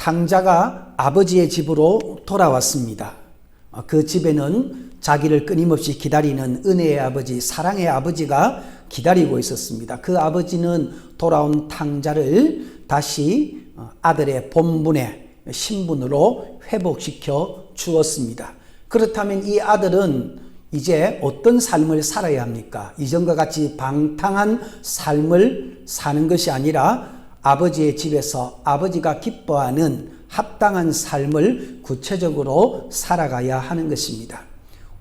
탕자가 아버지의 집으로 돌아왔습니다. 그 집에는 자기를 끊임없이 기다리는 은혜의 아버지, 사랑의 아버지가 기다리고 있었습니다. 그 아버지는 돌아온 탕자를 다시 아들의 본분의 신분으로 회복시켜 주었습니다. 그렇다면 이 아들은 이제 어떤 삶을 살아야 합니까? 이전과 같이 방탕한 삶을 사는 것이 아니라 아버지의 집에서 아버지가 기뻐하는 합당한 삶을 구체적으로 살아가야 하는 것입니다.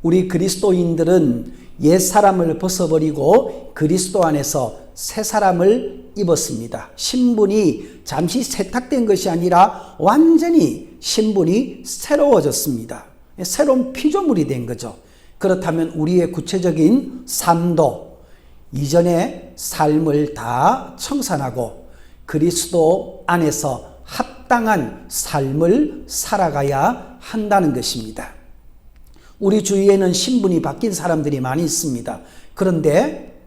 우리 그리스도인들은 옛 사람을 벗어버리고 그리스도 안에서 새 사람을 입었습니다. 신분이 잠시 세탁된 것이 아니라 완전히 신분이 새로워졌습니다. 새로운 피조물이 된 거죠. 그렇다면 우리의 구체적인 삶도 이전의 삶을 다 청산하고 그리스도 안에서 합당한 삶을 살아가야 한다는 것입니다. 우리 주위에는 신분이 바뀐 사람들이 많이 있습니다. 그런데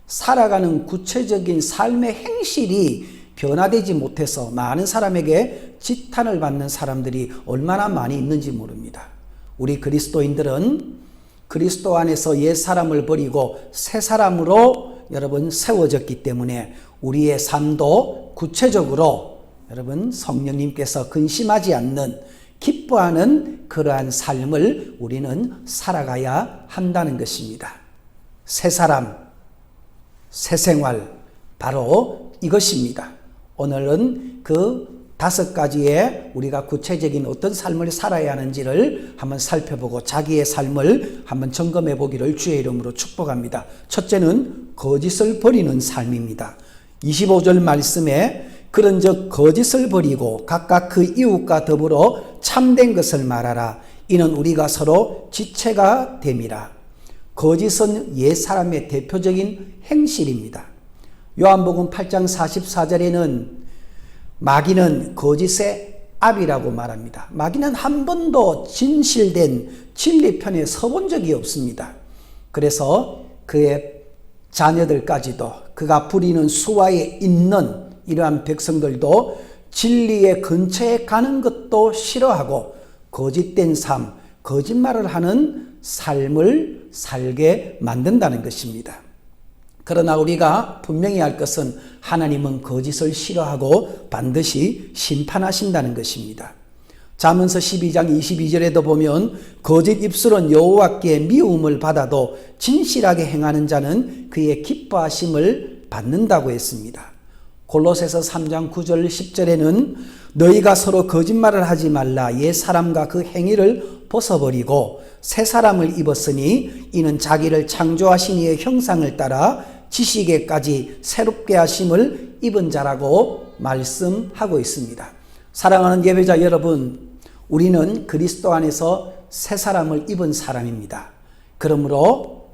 살아가는 구체적인 삶의 행실이 변화되지 못해서 많은 사람에게 지탄을 받는 사람들이 얼마나 많이 있는지 모릅니다. 우리 그리스도인들은 그리스도 안에서 옛 사람을 버리고 새 사람으로 여러분 세워졌기 때문에 우리의 삶도 구체적으로 여러분 성령님께서 근심하지 않는 기뻐하는 그러한 삶을 우리는 살아가야 한다는 것입니다. 새 사람, 새 생활, 바로 이것입니다. 오늘은 그 5가지의 우리가 구체적인 어떤 삶을 살아야 하는지를 한번 살펴보고 자기의 삶을 한번 점검해 보기를 주의 이름으로 축복합니다. 첫째는 거짓을 버리는 삶입니다. 25절 말씀에 그런즉 거짓을 버리고 각각 그 이웃과 더불어 참된 것을 말하라. 이는 우리가 서로 지체가 됨이라. 거짓은 옛 사람의 대표적인 행실입니다. 요한복음 8장 44절에는 마귀는 거짓의 압이라고 말합니다. 마귀는 한 번도 진실된 진리편에 서본 적이 없습니다. 그래서 그의 자녀들까지도 그가 부리는 수하에 있는 이러한 백성들도 진리의 근처에 가는 것도 싫어하고 거짓된 삶, 거짓말을 하는 삶을 살게 만든다는 것입니다. 그러나 우리가 분명히 알 것은 하나님은 거짓을 싫어하고 반드시 심판하신다는 것입니다. 잠언서 12장 22절에도 보면 거짓 입술은 여호와께 미움을 받아도 진실하게 행하는 자는 그의 기뻐하심을 받는다고 했습니다. 골로새서 3장 9절 10절에는 너희가 서로 거짓말을 하지 말라. 옛 사람과 그 행위를 벗어버리고 새 사람을 입었으니 이는 자기를 창조하신 이의 형상을 따라 지식에까지 새롭게 하심을 입은 자라고 말씀하고 있습니다. 사랑하는 예배자 여러분, 우리는 그리스도 안에서 새 사람을 입은 사람입니다. 그러므로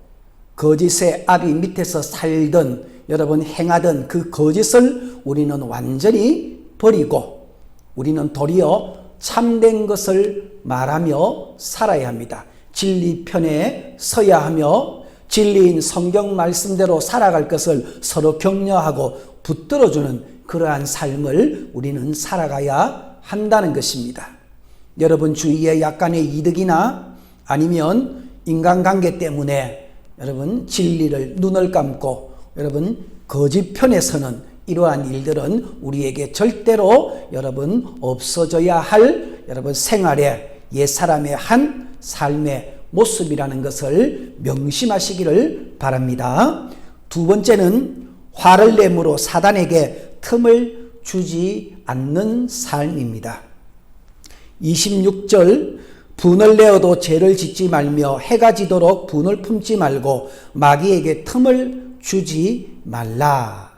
거짓의 압이 밑에서 살던 여러분 행하던 그 거짓을 우리는 완전히 버리고 우리는 도리어 참된 것을 말하며 살아야 합니다. 진리 편에 서야 하며 진리인 성경 말씀대로 살아갈 것을 서로 격려하고 붙들어주는 그러한 삶을 우리는 살아가야 한다는 것입니다. 여러분 주위에 약간의 이득이나 아니면 인간관계 때문에 여러분 진리를 눈을 감고 여러분 거짓 편에 서는 이러한 일들은 우리에게 절대로 여러분 없어져야 할 여러분 생활의 옛사람의 한 삶의 모습이라는 것을 명심하시기를 바랍니다. 두 번째는 화를 내므로 사단에게 틈을 주지 않는 삶입니다. 26절 분을 내어도 죄를 짓지 말며 해가 지도록 분을 품지 말고 마귀에게 틈을 주지 말라.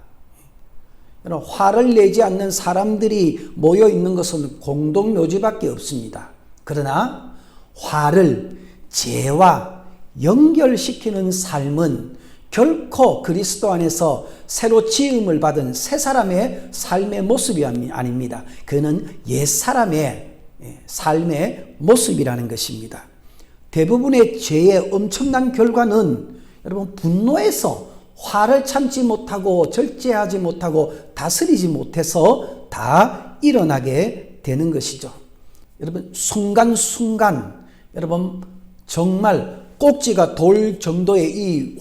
화를 내지 않는 사람들이 모여 있는 것은 공동묘지밖에 없습니다. 그러나 화를 죄와 연결시키는 삶은 결코 그리스도 안에서 새로 지음을 받은 새 사람의 삶의 모습이 아닙니다. 그는 옛사람의 삶의 모습이라는 것입니다. 대부분의 죄의 엄청난 결과는 여러분 분노에서 화를 참지 못하고 절제하지 못하고 다스리지 못해서 다 일어나게 되는 것이죠. 여러분 순간순간 여러분 정말 꼭지가 돌 정도의 이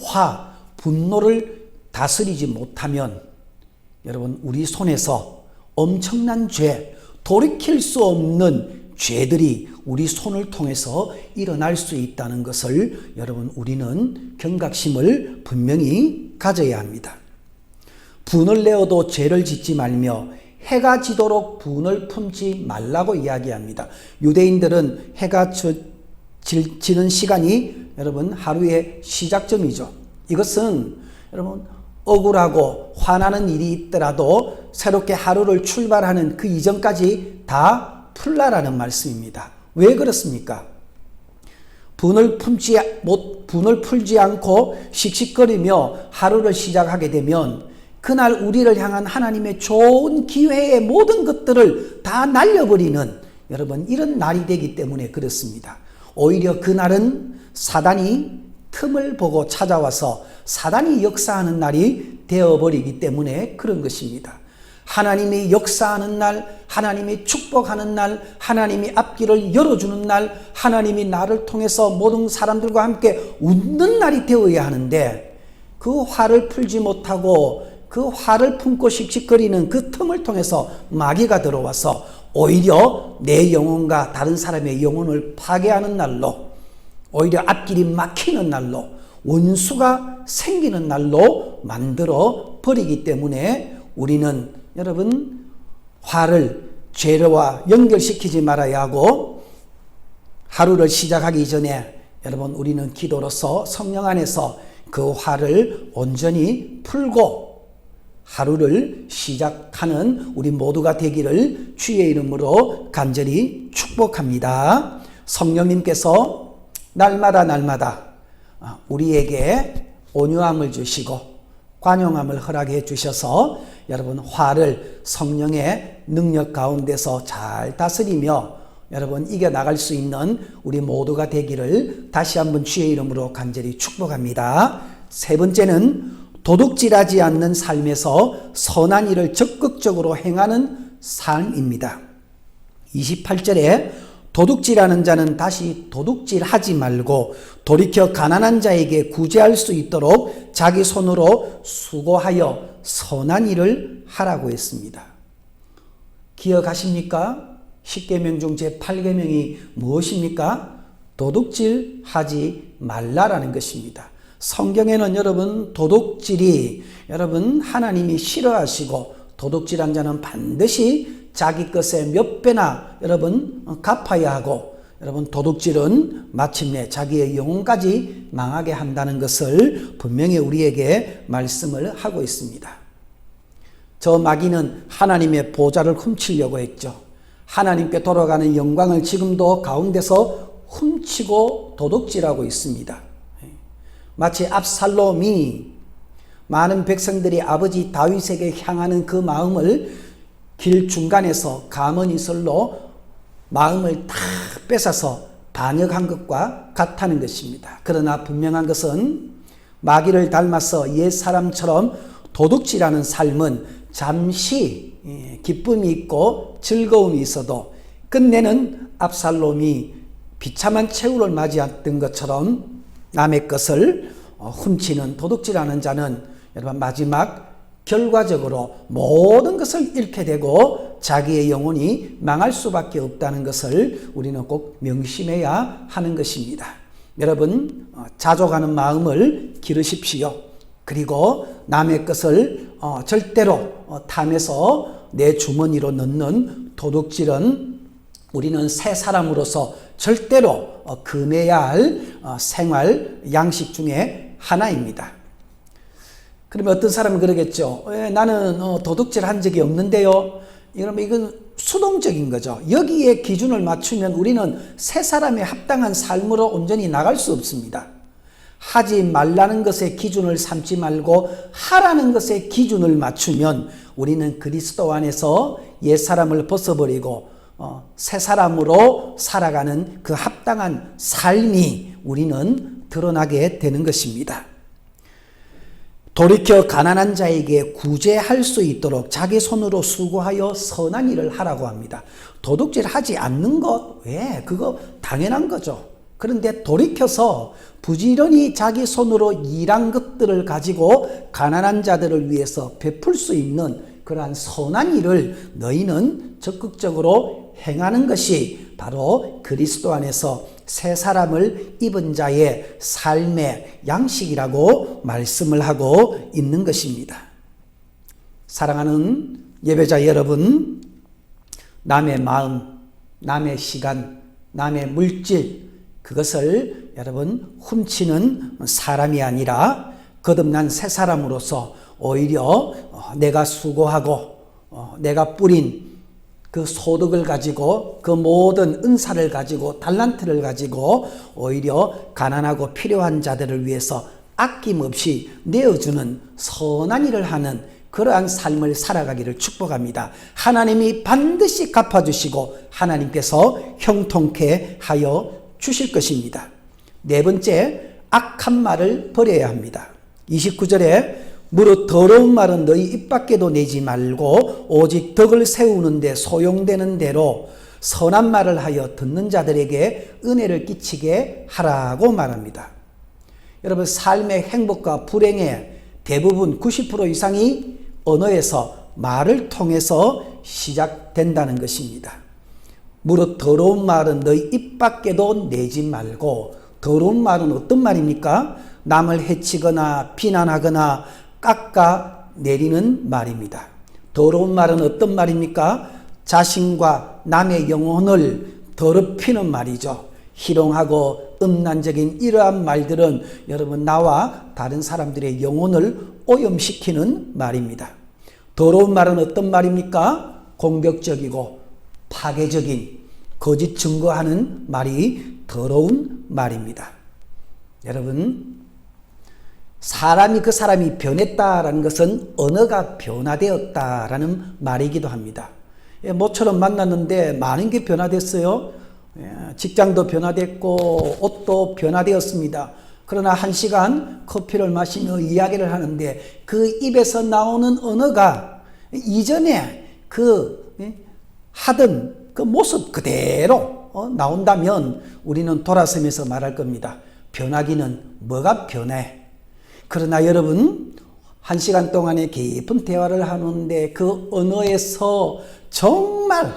분노를 다스리지 못하면 여러분 우리 손에서 엄청난 죄, 돌이킬 수 없는 죄들이 우리 손을 통해서 일어날 수 있다는 것을 여러분 우리는 경각심을 분명히 가져야 합니다. 분을 내어도 죄를 짓지 말며 해가 지도록 분을 품지 말라고 이야기합니다. 유대인들은 해가 지는 시간이 여러분 하루의 시작점이죠. 이것은 여러분 억울하고 화나는 일이 있더라도 새롭게 하루를 출발하는 그 이전까지 다 풀라라는 말씀입니다. 왜 그렇습니까? 분을 풀지 않고 씩씩거리며 하루를 시작하게 되면 그날 우리를 향한 하나님의 좋은 기회의 모든 것들을 다 날려버리는 여러분 이런 날이 되기 때문에 그렇습니다. 오히려 그날은 사단이 틈을 보고 찾아와서 사단이 역사하는 날이 되어버리기 때문에 그런 것입니다. 하나님이 역사하는 날, 하나님이 축복하는 날, 하나님이 앞길을 열어주는 날, 하나님이 나를 통해서 모든 사람들과 함께 웃는 날이 되어야 하는데 그 화를 풀지 못하고 그 화를 품고 씩씩거리는 그 틈을 통해서 마귀가 들어와서 오히려 내 영혼과 다른 사람의 영혼을 파괴하는 날로, 오히려 앞길이 막히는 날로, 원수가 생기는 날로 만들어 버리기 때문에 우리는 여러분 화를 죄와 연결시키지 말아야 하고 하루를 시작하기 전에 여러분 우리는 기도로서 성령 안에서 그 화를 온전히 풀고 하루를 시작하는 우리 모두가 되기를 주의 이름으로 간절히 축복합니다. 성령님께서 날마다 우리에게 온유함을 주시고 관용함을 허락해 주셔서 여러분 화를 성령의 능력 가운데서 잘 다스리며 여러분 이겨나갈 수 있는 우리 모두가 되기를 다시 한번 주의 이름으로 간절히 축복합니다. 세 번째는 도둑질하지 않는 삶에서 선한 일을 적극적으로 행하는 삶입니다. 28절에 도둑질하는 자는 다시 도둑질하지 말고 돌이켜 가난한 자에게 구제할 수 있도록 자기 손으로 수고하여 선한 일을 하라고 했습니다. 기억하십니까? 10계명 중 제8계명이 무엇입니까? 도둑질하지 말라라는 것입니다. 성경에는 여러분 도둑질이 여러분 하나님이 싫어하시고 도둑질한 자는 반드시 자기 것의 몇 배나 여러분 갚아야 하고 여러분 도둑질은 마침내 자기의 영혼까지 망하게 한다는 것을 분명히 우리에게 말씀을 하고 있습니다. 저 마귀는 하나님의 보좌를 훔치려고 했죠. 하나님께 돌아가는 영광을 지금도 가운데서 훔치고 도둑질하고 있습니다. 마치 압살롬이 많은 백성들이 아버지 다윗에게 향하는 그 마음을 길 중간에서 가문이설로 마음을 다 뺏어서 반역한 것과 같다는 것입니다. 그러나 분명한 것은 마귀를 닮아서 옛사람처럼 도둑질하는 삶은 잠시 기쁨이 있고 즐거움이 있어도 끝내는 압살롬이 비참한 최후를 맞이했던 것처럼 남의 것을 훔치는 도둑질하는 자는 여러분 마지막 결과적으로 모든 것을 잃게 되고 자기의 영혼이 망할 수밖에 없다는 것을 우리는 꼭 명심해야 하는 것입니다. 여러분 자족하는 마음을 기르십시오. 그리고 남의 것을 절대로 탐해서 내 주머니로 넣는 도둑질은 우리는 새 사람으로서 절대로 금해야 할 생활 양식 중에 하나입니다. 그러면 어떤 사람은 그러겠죠. 나는 도둑질 한 적이 없는데요. 여러분 이건 수동적인 거죠. 여기에 기준을 맞추면 우리는 새 사람에 합당한 삶으로 온전히 나갈 수 없습니다. 하지 말라는 것에 기준을 삼지 말고 하라는 것에 기준을 맞추면 우리는 그리스도 안에서 옛사람을 벗어버리고 새 사람으로 살아가는 그 합당한 삶이 우리는 드러나게 되는 것입니다. 돌이켜 가난한 자에게 구제할 수 있도록 자기 손으로 수고하여 선한 일을 하라고 합니다. 도둑질 하지 않는 것, 왜? 그거 당연한 거죠. 그런데 돌이켜서 부지런히 자기 손으로 일한 것들을 가지고 가난한 자들을 위해서 베풀 수 있는 그러한 선한 일을 너희는 적극적으로 행하는 것이 바로 그리스도 안에서 새 사람을 입은 자의 삶의 양식이라고 말씀을 하고 있는 것입니다. 사랑하는 예배자 여러분, 남의 마음, 남의 시간, 남의 물질, 그것을 여러분 훔치는 사람이 아니라 거듭난 새 사람으로서 오히려 내가 수고하고 내가 뿌린 그 소득을 가지고 그 모든 은사를 가지고 달란트를 가지고 오히려 가난하고 필요한 자들을 위해서 아낌없이 내어주는 선한 일을 하는 그러한 삶을 살아가기를 축복합니다. 하나님이 반드시 갚아주시고 하나님께서 형통케 하여 주실 것입니다. 네 번째, 악한 말을 버려야 합니다. 29절에 무릇 더러운 말은 너희 입 밖에도 내지 말고 오직 덕을 세우는 데 소용되는 대로 선한 말을 하여 듣는 자들에게 은혜를 끼치게 하라고 말합니다. 여러분, 삶의 행복과 불행의 대부분 90% 이상이 언어에서 말을 통해서 시작된다는 것입니다. 무릇 더러운 말은 너희 입 밖에도 내지 말고, 더러운 말은 어떤 말입니까? 남을 해치거나 비난하거나 깎아내리는 말입니다. 더러운 말은 어떤 말입니까? 자신과 남의 영혼을 더럽히는 말이죠. 희롱하고 음란적인 이러한 말들은 여러분 나와 다른 사람들의 영혼을 오염시키는 말입니다. 더러운 말은 어떤 말입니까? 공격적이고 파괴적인 거짓 증거하는 말이 더러운 말입니다. 여러분, 사람이 그 사람이 변했다라는 것은 언어가 변화되었다라는 말이기도 합니다. 모처럼 만났는데 많은 게 변화됐어요. 직장도 변화됐고 옷도 변화되었습니다. 그러나 1시간 커피를 마시며 이야기를 하는데 그 입에서 나오는 언어가 이전에 그 하던 그 모습 그대로 나온다면 우리는 돌아서면서 말할 겁니다. 변하기는 뭐가 변해? 그러나 여러분, 1시간 동안의 깊은 대화를 하는데 그 언어에서 정말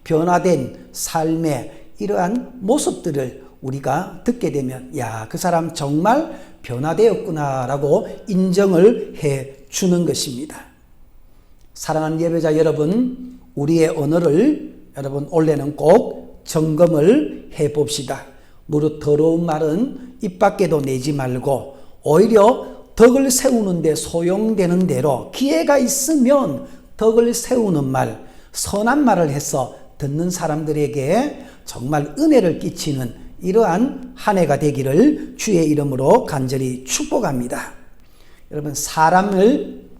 변화된 삶의 이러한 모습들을 우리가 듣게 되면 야, 그 사람 정말 변화되었구나 라고 인정을 해 주는 것입니다. 사랑하는 예배자 여러분, 우리의 언어를 여러분 올해는 꼭 점검을 해 봅시다. 무릇 더러운 말은 입 밖에도 내지 말고 오히려 덕을 세우는 데 소용되는 대로 기회가 있으면 덕을 세우는 말, 선한 말을 해서 듣는 사람들에게 정말 은혜를 끼치는 이러한 한 해가 되기를 주의 이름으로 간절히 축복합니다. 여러분, 사람을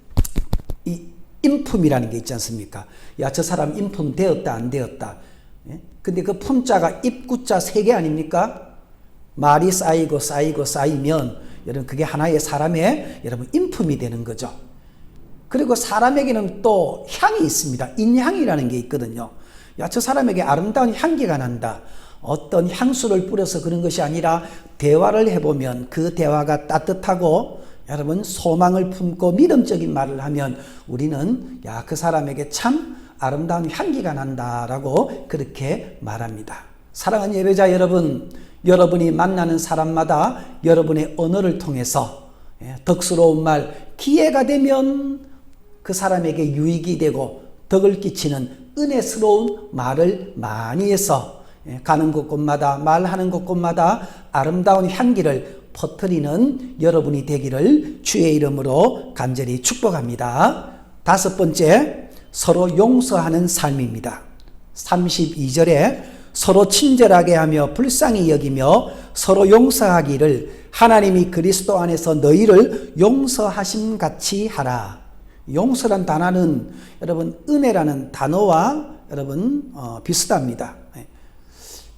이 인품이라는 게 있지 않습니까? 야, 저 사람 인품 되었다 안 되었다. 근데 그 품자가 입구자 3개 아닙니까? 말이 쌓이고 쌓이고 쌓이면 여러분 그게 하나의 사람의 여러분 인품이 되는 거죠. 그리고 사람에게는 또 향이 있습니다. 인향이라는 게 있거든요. 야, 저 사람에게 아름다운 향기가 난다. 어떤 향수를 뿌려서 그런 것이 아니라 대화를 해보면 그 대화가 따뜻하고 여러분 소망을 품고 믿음적인 말을 하면 우리는 야, 그 사람에게 참 아름다운 향기가 난다라고 그렇게 말합니다. 사랑하는 예배자 여러분, 여러분이 만나는 사람마다 여러분의 언어를 통해서 덕스러운 말, 기회가 되면 그 사람에게 유익이 되고 덕을 끼치는 은혜스러운 말을 많이 해서 가는 곳곳마다 말하는 곳곳마다 아름다운 향기를 퍼뜨리는 여러분이 되기를 주의 이름으로 간절히 축복합니다. 5번째, 서로 용서하는 삶입니다. 32절에 서로 친절하게 하며 불쌍히 여기며 서로 용서하기를 하나님이 그리스도 안에서 너희를 용서하심 같이 하라. 용서란 단어는 여러분 은혜라는 단어와 여러분 비슷합니다.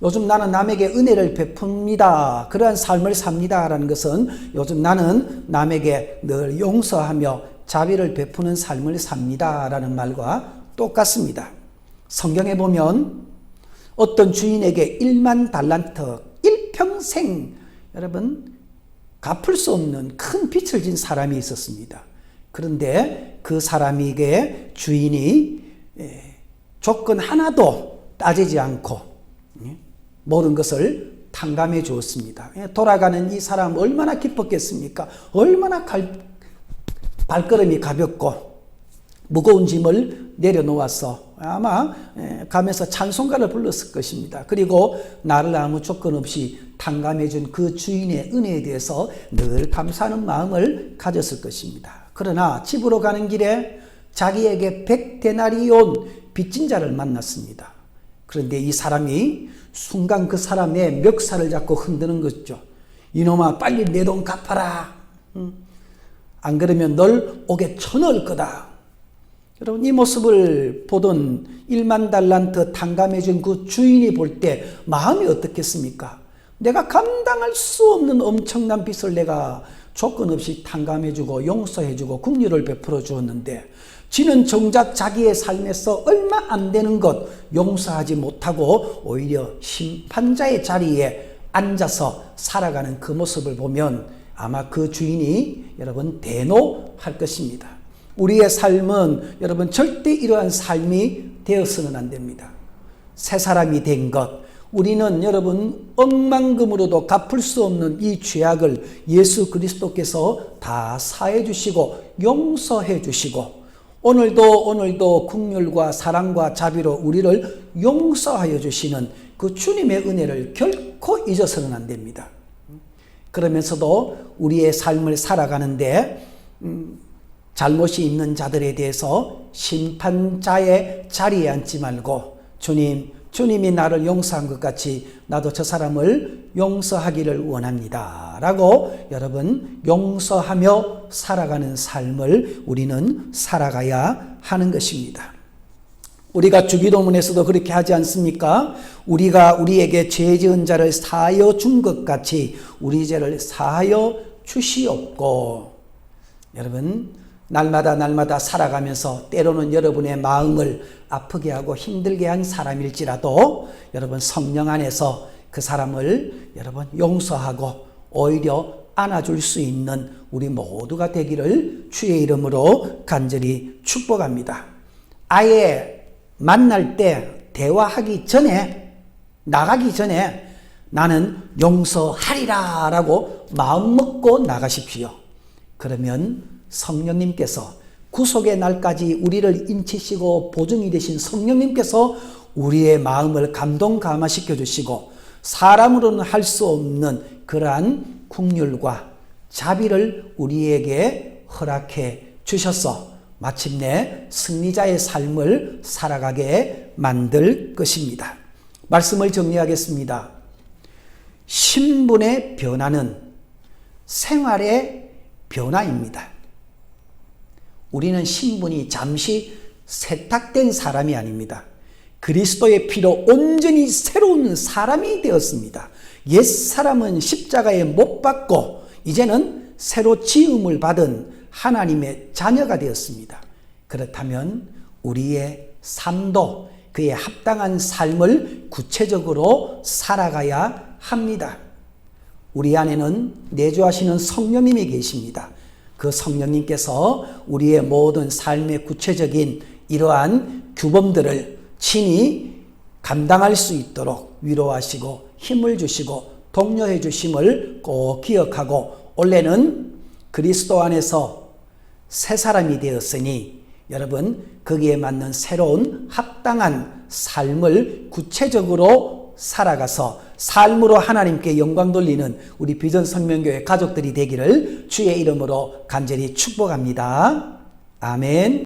요즘 나는 남에게 은혜를 베풉니다. 그러한 삶을 삽니다. 라는 것은 요즘 나는 남에게 늘 용서하며 자비를 베푸는 삶을 삽니다. 라는 말과 똑같습니다. 성경에 보면 어떤 주인에게 1만 달란트, 일평생 여러분 갚을 수 없는 큰 빚을 진 사람이 있었습니다. 그런데 그 사람에게 주인이 조건 하나도 따지지 않고 모든 것을 탕감해 주었습니다. 돌아가는 이 사람 얼마나 기뻤겠습니까? 얼마나 발걸음이 가볍고 무거운 짐을 내려놓아서 아마 가면서 찬송가를 불렀을 것입니다. 그리고 나를 아무 조건 없이 탕감해 준 그 주인의 은혜에 대해서 늘 감사하는 마음을 가졌을 것입니다. 그러나 집으로 가는 길에 자기에게 100데나리온 빚진 자를 만났습니다. 그런데 이 사람이 순간 그 사람의 멱살을 잡고 흔드는 것이죠. 이놈아 빨리 내 돈 갚아라. 안 그러면 널 옥에 쳐넣을 거다. 여러분 이 모습을 보던 1만 달란트 탕감해 준 그 주인이 볼 때 마음이 어떻겠습니까? 내가 감당할 수 없는 엄청난 빚을 내가 조건 없이 탕감해 주고 용서해 주고 긍휼을 베풀어 주었는데 지는 정작 자기의 삶에서 얼마 안 되는 것 용서하지 못하고 오히려 심판자의 자리에 앉아서 살아가는 그 모습을 보면 아마 그 주인이 여러분 대노할 것입니다. 우리의 삶은 여러분 절대 이러한 삶이 되어서는 안 됩니다. 새 사람이 된 것, 우리는 여러분 억만금으로도 갚을 수 없는 이 죄악을 예수 그리스도께서 다 사해 주시고 용서해 주시고 오늘도 긍휼과 사랑과 자비로 우리를 용서하여 주시는 그 주님의 은혜를 결코 잊어서는 안 됩니다. 그러면서도 우리의 삶을 살아가는데 잘못이 있는 자들에 대해서 심판자의 자리에 앉지 말고 주님이 나를 용서한 것 같이 나도 저 사람을 용서하기를 원합니다. 라고 여러분 용서하며 살아가는 삶을 우리는 살아가야 하는 것입니다. 우리가 주기도문에서도 그렇게 하지 않습니까? 우리가 우리에게 죄 지은 자를 사하여 준 것 같이 우리 죄를 사하여 주시옵고. 여러분 날마다 살아가면서 때로는 여러분의 마음을 아프게 하고 힘들게 한 사람일지라도 여러분 성령 안에서 그 사람을 여러분 용서하고 오히려 안아줄 수 있는 우리 모두가 되기를 주의 이름으로 간절히 축복합니다. 아예 만날 때 대화하기 전에 나가기 전에 나는 용서하리라 라고 마음 먹고 나가십시오. 그러면 성령님께서 구속의 날까지 우리를 인치시고 보증이 되신 성령님께서 우리의 마음을 감동 감화시켜 주시고 사람으로는 할 수 없는 그러한 긍휼과 자비를 우리에게 허락해 주셔서 마침내 승리자의 삶을 살아가게 만들 것입니다. 말씀을 정리하겠습니다. 신분의 변화는 생활의 변화입니다. 우리는 신분이 잠시 세탁된 사람이 아닙니다. 그리스도의 피로 온전히 새로운 사람이 되었습니다. 옛사람은 십자가에 못 박고 이제는 새로 지음을 받은 하나님의 자녀가 되었습니다. 그렇다면 우리의 삶도 그에 합당한 삶을 구체적으로 살아가야 합니다. 우리 안에는 내주하시는 성령님이 계십니다. 그 성령님께서 우리의 모든 삶의 구체적인 이러한 규범들을 친히 감당할 수 있도록 위로하시고 힘을 주시고 독려해 주심을 꼭 기억하고 올해는 그리스도 안에서 새 사람이 되었으니 여러분 거기에 맞는 새로운 합당한 삶을 구체적으로 살아가서 삶으로 하나님께 영광 돌리는 우리 비전 성명교회 가족들이 되기를 주의 이름으로 간절히 축복합니다. 아멘.